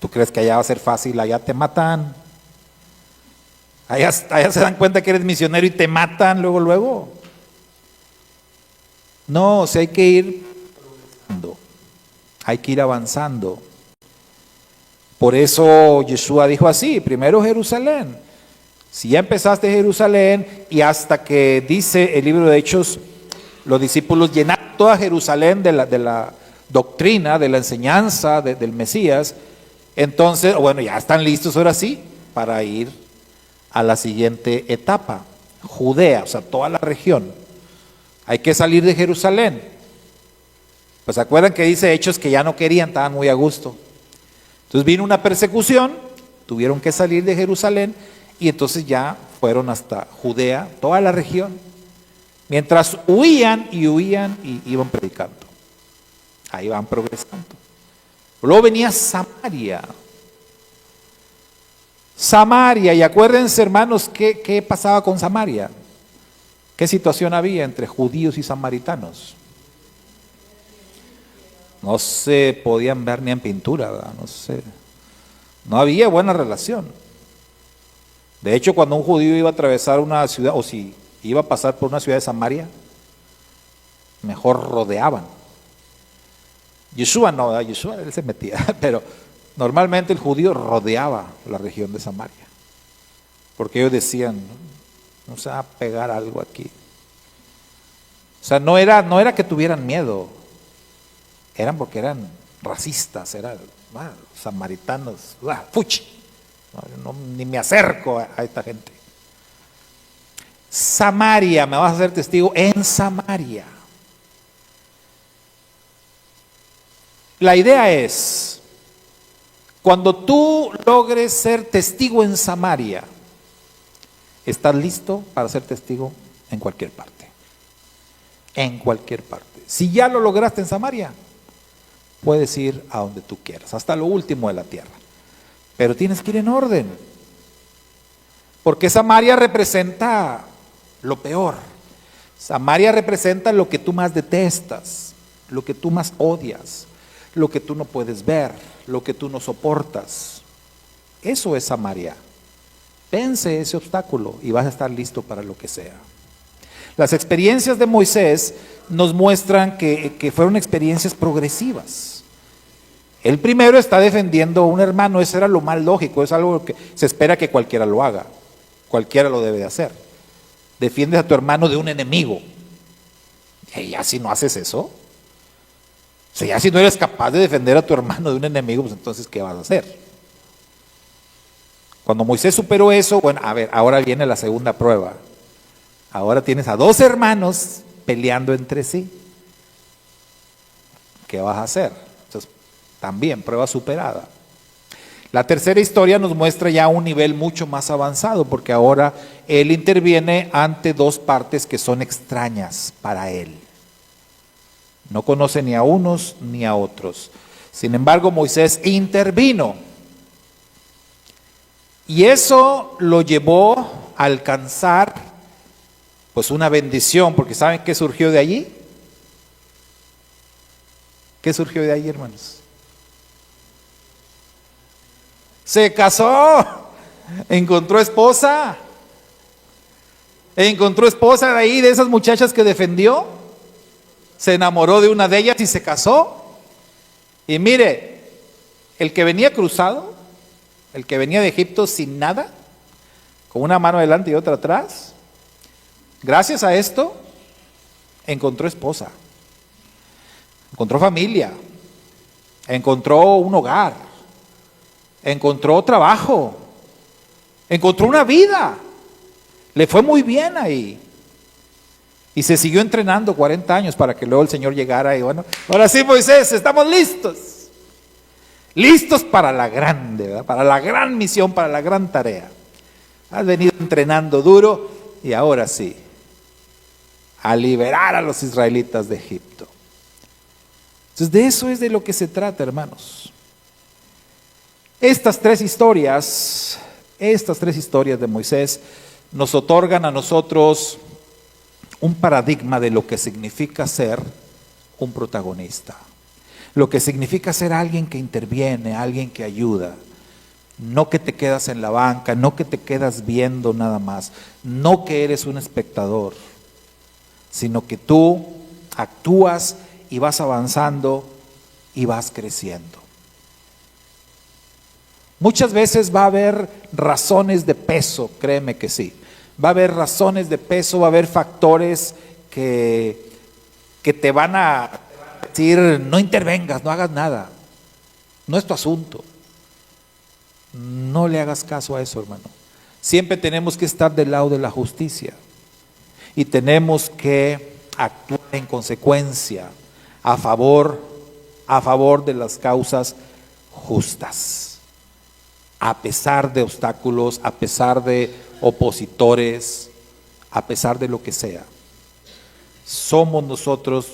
¿Tú crees que allá va a ser fácil? Allá te matan. Allá se dan cuenta que eres misionero y te matan luego. No, o sea, hay que ir progresando, hay que ir avanzando. Por eso Yeshua dijo así, primero Jerusalén. Si ya empezaste Jerusalén y hasta que dice el libro de Hechos, los discípulos llenaron toda Jerusalén de la doctrina, de la enseñanza del Mesías, entonces, bueno, ya están listos ahora sí para ir a la siguiente etapa, Judea, o sea, toda la región. Hay que salir de Jerusalén. Pues se acuerdan que dice Hechos que ya no querían, estaban muy a gusto. Entonces vino una persecución, tuvieron que salir de Jerusalén y entonces ya fueron hasta Judea, toda la región. Mientras huían y iban predicando. Ahí van progresando. Luego venía Samaria. Samaria, y acuérdense hermanos, ¿qué pasaba con Samaria? ¿Qué situación había entre judíos y samaritanos? No se podían ver ni en pintura, ¿verdad? No sé. No había buena relación. De hecho, cuando un judío iba a atravesar una ciudad, o si iba a pasar por una ciudad de Samaria, mejor rodeaban. Yeshua no, ¿verdad? Yeshua él se metía, pero normalmente el judío rodeaba la región de Samaria. Porque ellos decían, no se va a pegar algo aquí. O sea, no era que tuvieran miedo. Eran porque eran racistas, eran samaritanos, fuchi, ni me acerco a esta gente. Samaria, me vas a hacer testigo en Samaria. La idea es, cuando tú logres ser testigo en Samaria, estás listo para ser testigo en cualquier parte. En cualquier parte. Si ya lo lograste en Samaria, puedes ir a donde tú quieras, hasta lo último de la tierra. Pero tienes que ir en orden. Porque Samaria representa lo peor. Samaria representa lo que tú más detestas, lo que tú más odias, lo que tú no puedes ver, lo que tú no soportas. Eso es Samaria. Vence ese obstáculo y vas a estar listo para lo que sea. Las experiencias de Moisés nos muestran que fueron experiencias progresivas. El primero está defendiendo a un hermano, eso era lo más lógico, es algo que se espera que cualquiera lo haga, cualquiera lo debe de hacer. Defiendes a tu hermano de un enemigo. Y ya si no haces eso, o sea, ya si no eres capaz de defender a tu hermano de un enemigo, pues entonces ¿qué vas a hacer? Cuando Moisés superó eso, bueno, a ver, ahora viene la segunda prueba. Ahora tienes a dos hermanos peleando entre sí. ¿Qué vas a hacer? Entonces, también prueba superada. La tercera historia nos muestra ya un nivel mucho más avanzado, porque ahora él interviene ante dos partes que son extrañas para él. No conoce ni a unos ni a otros. Sin embargo, Moisés intervino. Y eso lo llevó a alcanzar pues una bendición, porque ¿saben qué surgió de allí? ¿Qué surgió de allí, hermanos? Se casó, encontró esposa de ahí, de esas muchachas que defendió, se enamoró de una de ellas y se casó. Y mire, el que venía cruzado, el que venía de Egipto sin nada, con una mano adelante y otra atrás, gracias a esto, encontró esposa, encontró familia, encontró un hogar, encontró trabajo, encontró una vida, le fue muy bien ahí. Y se siguió entrenando 40 años para que luego el Señor llegara y bueno, ahora sí Moisés, estamos listos. Listos para la grande, ¿verdad? Para la gran misión, para la gran tarea. Has venido entrenando duro y ahora sí, a liberar a los israelitas de Egipto. Entonces de eso es de lo que se trata, hermanos. Estas tres historias de Moisés nos otorgan a nosotros un paradigma de lo que significa ser un protagonista. Lo que significa ser alguien que interviene, alguien que ayuda. No que te quedas en la banca, no que te quedas viendo nada más, no que eres un espectador, sino que tú actúas y vas avanzando y vas creciendo. Muchas veces va a haber razones de peso, créeme que sí. Va a haber razones de peso, va a haber factores que te van a decir, no intervengas, no hagas nada. No es tu asunto. No le hagas caso a eso, hermano. Siempre tenemos que estar del lado de la justicia. Y tenemos que actuar en consecuencia a favor de las causas justas. A pesar de obstáculos, a pesar de opositores, a pesar de lo que sea. Somos nosotros,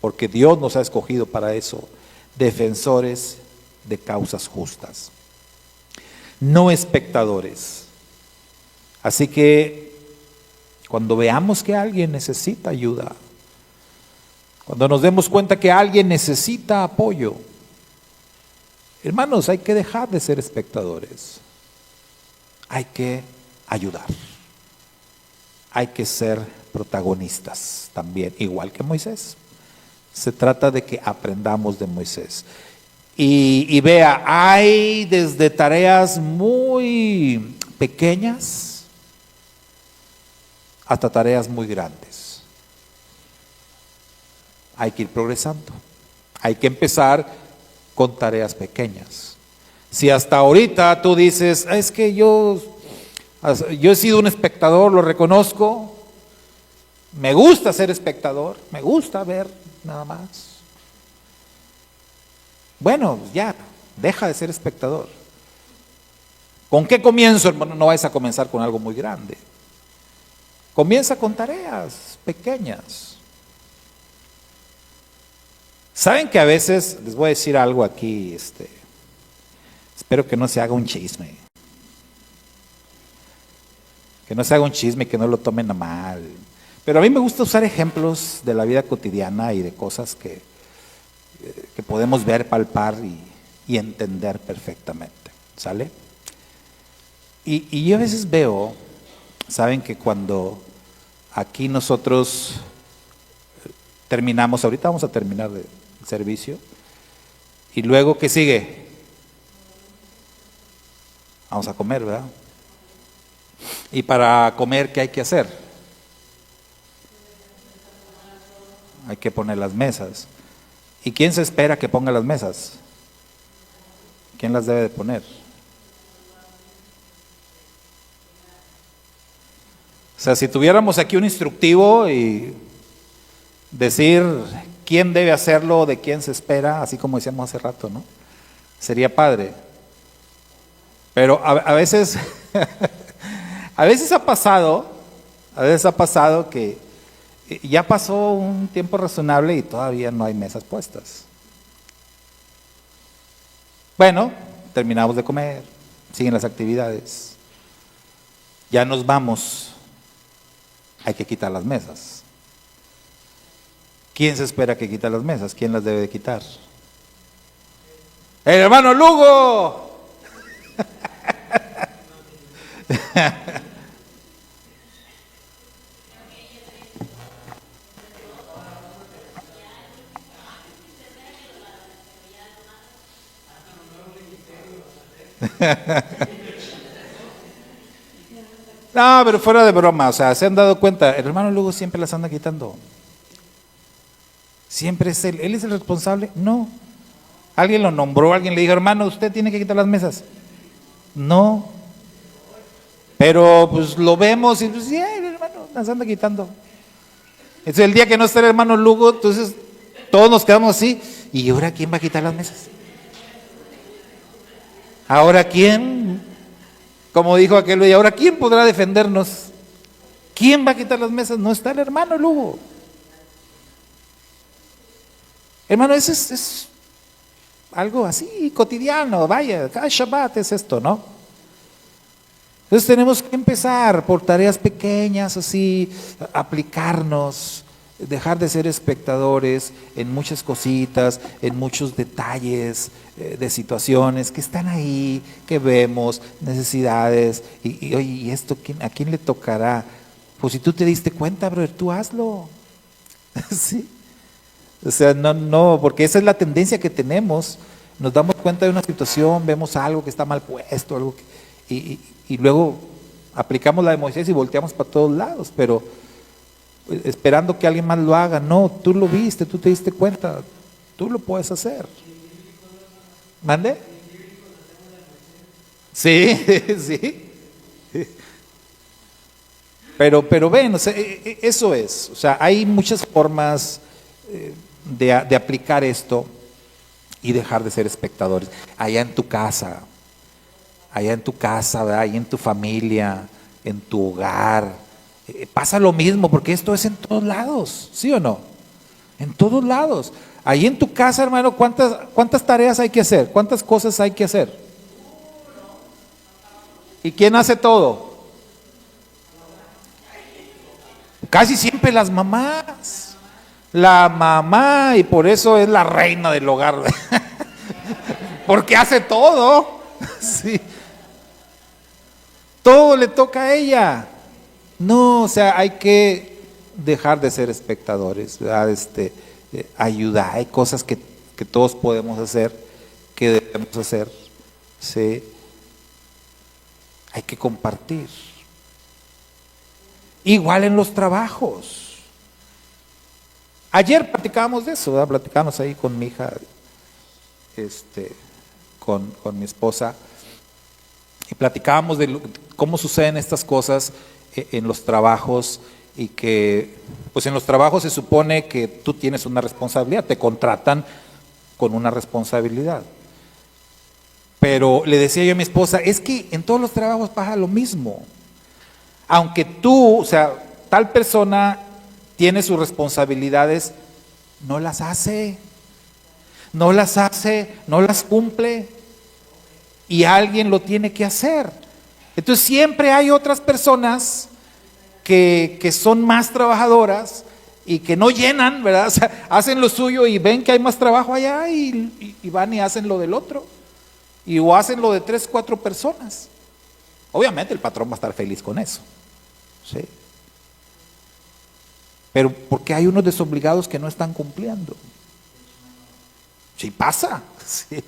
porque Dios nos ha escogido para eso, defensores de causas justas, no espectadores. Así que cuando veamos que alguien necesita ayuda, cuando nos demos cuenta que alguien necesita apoyo, hermanos, hay que dejar de ser espectadores. Hay que ayudar. Hay que ser protagonistas también, igual que Moisés. Se trata de que aprendamos de Moisés. Y vea, hay desde tareas muy pequeñas hasta tareas muy grandes. Hay que ir progresando. Hay que empezar con tareas pequeñas. Si hasta ahorita tú dices, es que yo he sido un espectador, lo reconozco, me gusta ser espectador, me gusta ver nada más. Bueno, ya, deja de ser espectador. ¿Con qué comienzo, hermano? No vais a comenzar con algo muy grande. Comienza con tareas pequeñas. Saben que a veces, les voy a decir algo aquí, espero que no se haga un chisme. Que no se haga un chisme, que no lo tomen a mal. Pero a mí me gusta usar ejemplos de la vida cotidiana y de cosas que podemos ver, palpar y entender perfectamente. ¿Sale? Y yo a veces veo, saben que cuando aquí nosotros terminamos, ahorita vamos a terminar el servicio, y luego, ¿qué sigue? Vamos a comer, ¿verdad? Y para comer, ¿qué hay que hacer? Hay que poner las mesas. ¿Y quién se espera que ponga las mesas? ¿Quién las debe de poner? O sea, si tuviéramos aquí un instructivo y decir quién debe hacerlo, de quién se espera, así como decíamos hace rato, ¿no? Sería padre. Pero a veces, a veces ha pasado que ya pasó un tiempo razonable y todavía no hay mesas puestas. Bueno, terminamos de comer, siguen las actividades, ya nos vamos. Hay que quitar las mesas. ¿Quién se espera que quite las mesas? ¿Quién las debe de quitar? ¡El hermano Lugo! No, pero fuera de broma, o sea, se han dado cuenta, el hermano Lugo siempre las anda quitando. Siempre es él es el responsable. No. Alguien lo nombró, alguien le dijo, hermano, usted tiene que quitar las mesas. No. Pero pues lo vemos y pues sí, el hermano las anda quitando. Entonces el día que no está el hermano Lugo, entonces todos nos quedamos así. ¿Y ahora quién va a quitar las mesas? ¿Ahora quién? Como dijo aquel, ¿y ahora quién podrá defendernos? ¿Quién va a quitar las mesas? No está el hermano Lugo. Hermano, eso es algo así cotidiano, vaya, cada Shabbat es esto, ¿no? Entonces tenemos que empezar por tareas pequeñas, así, aplicarnos, dejar de ser espectadores en muchas cositas, en muchos detalles de situaciones que están ahí, que vemos, necesidades, y oye, ¿y esto a quién le tocará? Pues si tú te diste cuenta, brother, tú hazlo. ¿Sí? O sea, no, porque esa es la tendencia que tenemos. nos damos cuenta de una situación, vemos algo que está mal puesto, algo y luego aplicamos la de Moisés y volteamos para todos lados, pero esperando que alguien más lo haga. No, tú lo viste, tú te diste cuenta, tú lo puedes hacer. ¿Mande? Sí, sí. Pero ven, o sea, eso es. O sea, hay muchas formas de aplicar esto y dejar de ser espectadores. Allá en tu casa, ¿verdad? Ahí en tu familia, en tu hogar. Pasa lo mismo, porque esto es en todos lados, ¿sí o no? En todos lados. Ahí en tu casa, hermano, ¿cuántas tareas hay que hacer? ¿Cuántas cosas hay que hacer? ¿Y quién hace todo? Casi siempre las mamás. La mamá, y por eso es la reina del hogar. Porque hace todo. Sí. Todo le toca a ella. No, o sea, hay que dejar de ser espectadores, ¿verdad? Ayudar. Hay cosas que todos podemos hacer, que debemos hacer. Sí. Hay que compartir. Igual en los trabajos. Ayer platicábamos de eso, ¿verdad? Platicábamos ahí con mi hija, con mi esposa, y platicábamos de cómo suceden estas cosas en los trabajos, y que pues en los trabajos se supone que tú tienes una responsabilidad, te contratan con una responsabilidad. Pero le decía yo a mi esposa, es que en todos los trabajos pasa lo mismo. Aunque tú, o sea, tal persona tiene sus responsabilidades, no las hace, no las cumple, y alguien lo tiene que hacer. Entonces siempre hay otras personas que son más trabajadoras y que no llenan, ¿verdad? O sea, hacen lo suyo y ven que hay más trabajo allá y van y hacen lo del otro. O hacen lo de 3, 4 personas. Obviamente el patrón va a estar feliz con eso. ¿Sí? Pero porque hay unos desobligados que no están cumpliendo. Sí pasa. Sí.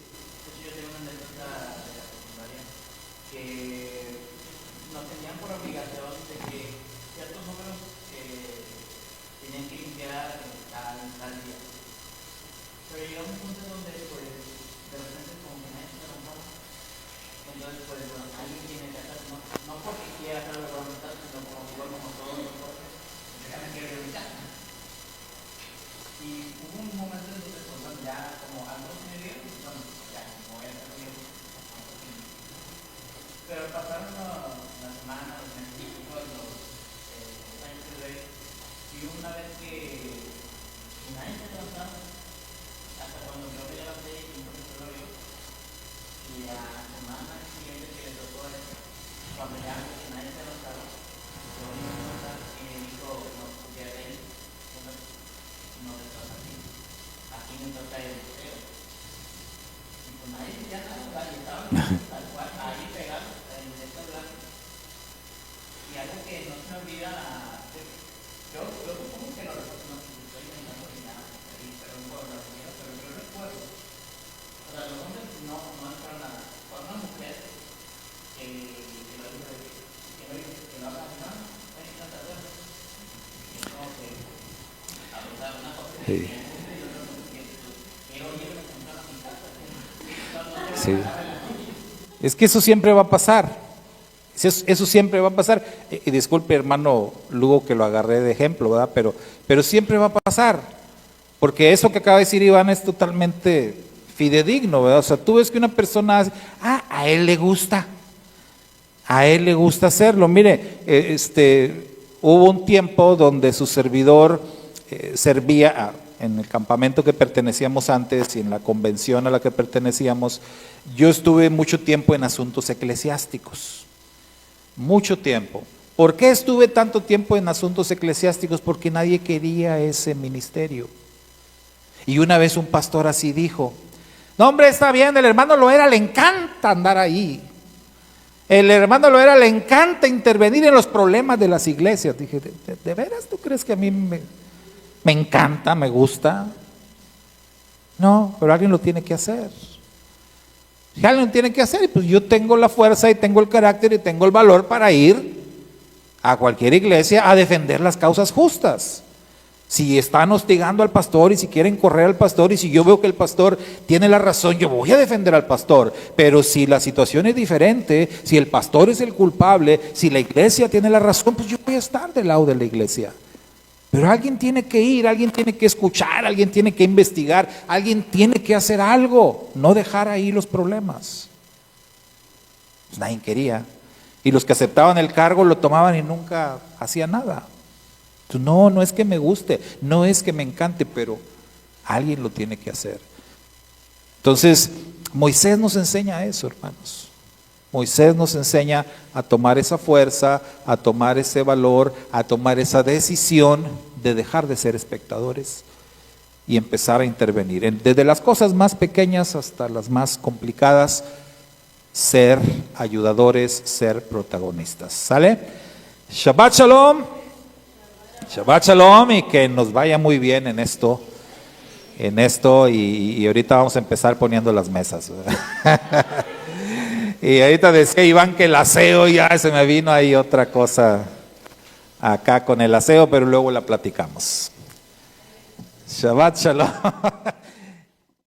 Sí. Sí. Es que eso siempre va a pasar. Eso siempre va a pasar. Y disculpe, hermano Lugo, que lo agarré de ejemplo, ¿verdad? Pero siempre va a pasar. Porque eso que acaba de decir Iván es totalmente fidedigno, ¿verdad? O sea, tú ves que una persona hace, a él le gusta. A él le gusta hacerlo. Mire, hubo un tiempo donde su servidor servía en el campamento que pertenecíamos antes y en la convención a la que pertenecíamos. Yo estuve mucho tiempo en asuntos eclesiásticos, mucho tiempo. ¿Por qué estuve tanto tiempo en asuntos eclesiásticos? Porque nadie quería ese ministerio. Y una vez un pastor así dijo, no hombre, está bien, el hermano Loera le encanta andar ahí. El hermano Loera le encanta intervenir en los problemas de las iglesias. Dije, ¿de veras tú crees que a mí me encanta, me gusta? No, pero alguien lo tiene que hacer. Si alguien tiene que hacer, pues yo tengo la fuerza y tengo el carácter y tengo el valor para ir a cualquier iglesia a defender las causas justas. Si están hostigando al pastor y si quieren correr al pastor y si yo veo que el pastor tiene la razón, yo voy a defender al pastor. Pero si la situación es diferente, si el pastor es el culpable, si la iglesia tiene la razón, pues yo voy a estar del lado de la iglesia. Pero alguien tiene que ir, alguien tiene que escuchar, alguien tiene que investigar, alguien tiene que hacer algo, no dejar ahí los problemas. Pues nadie quería. Y los que aceptaban el cargo lo tomaban y nunca hacían nada. Entonces, no es que me guste, no es que me encante, pero alguien lo tiene que hacer. Entonces, Moisés nos enseña eso, hermanos. Moisés nos enseña a tomar esa fuerza, a tomar ese valor, a tomar esa decisión de dejar de ser espectadores y empezar a intervenir. Desde las cosas más pequeñas hasta las más complicadas, ser ayudadores, ser protagonistas. ¿Sale? Shabbat Shalom. Shabbat Shalom y que nos vaya muy bien en esto y ahorita vamos a empezar poniendo las mesas. Y ahorita decía Iván que el aseo, ya se me vino ahí otra cosa acá con el aseo, pero luego la platicamos. Shabbat Shalom.